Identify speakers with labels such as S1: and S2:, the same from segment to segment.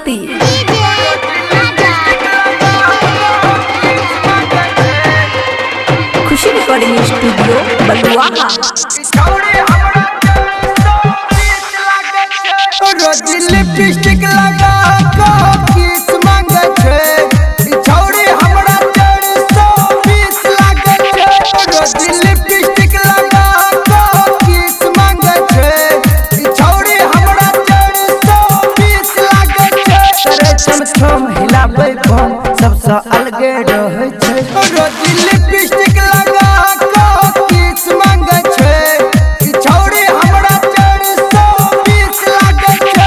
S1: प्रस्तुति। खुशी recording studio बलुआहा।
S2: Lipstick लगा के किस मांगे छे छौड़ी हमरा 420 लागे छे। रोज लिपस्टिक लगा के किस मांगे छे छौड़ी हमरा 420 लागे छे। करे छम हिलाबै बम सबसे अलगे रहै छे। रोज लिपस्टिक लगा के किस मांगे छे छौड़ी हमरा 420 लागे छे।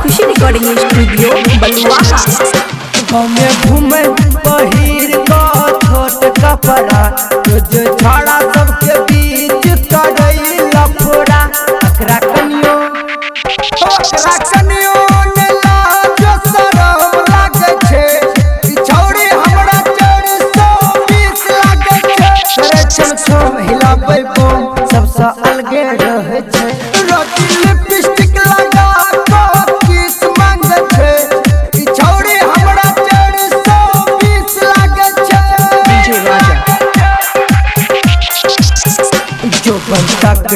S1: खुशी रिकॉर्डिंग स्टूडियो बलुआहा।
S2: हमें घूमे पहिर का छोट कपड़ा रोज छाड़ा सबके बीच करई लफड़ा। अकरा कनियो ने लाजो शरम लागे छे छौड़ी हमरा 420 लागे छे। करे छम हिलाबै बम सबसे अलगे रहै छे। रोज लिपस्टिक लगा के किस मांगे छे छौड़ी हमरा 420 लागे छे। जो बनतक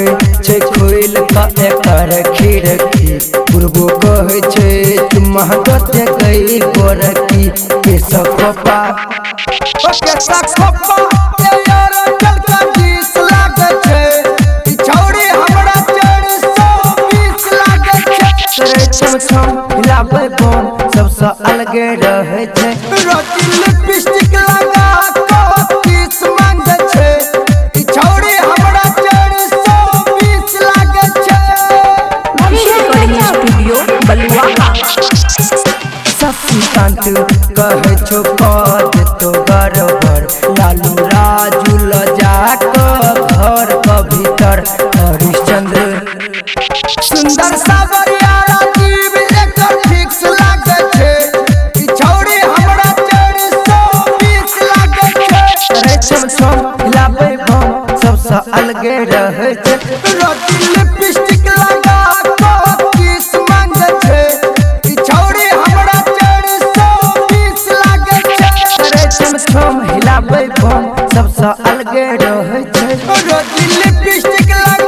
S2: छे खोइल का एकर खिड़की बुरबो कहै छे तुम महगत गई गोरकी के सखोपा ए यार चल का 20 लागे छे छौड़ी हमरा 420 लागे छे। करे छम हिलाबै बम सबसे अलगे रहै छे। रोज लिपस्टिक लगा के किस मांगे छे छौड़ी हमरा 420 लागे छे।
S1: खुशी रिकॉर्डिंग स्टूडियो बलुआहा।
S2: शशिकांत कहे छो पद तो गड़बड़ लालू राजू ल जाके घर के भीतर हरिश्चंद्र सुंदर सावरिया राजीव एकर फिक्स लागे छे छौड़ी हमरा 420 लागे छे। करे छम हिलाबै बम सबसे अलगे रहै छे। रोज लिपस्टिक लगा के किस मांगे छे छौड़ी हमरा 420 लागे छे। करे छम हिलाबै बम सबसे अलगे रहै छे। रोज लिपस्टिक लगा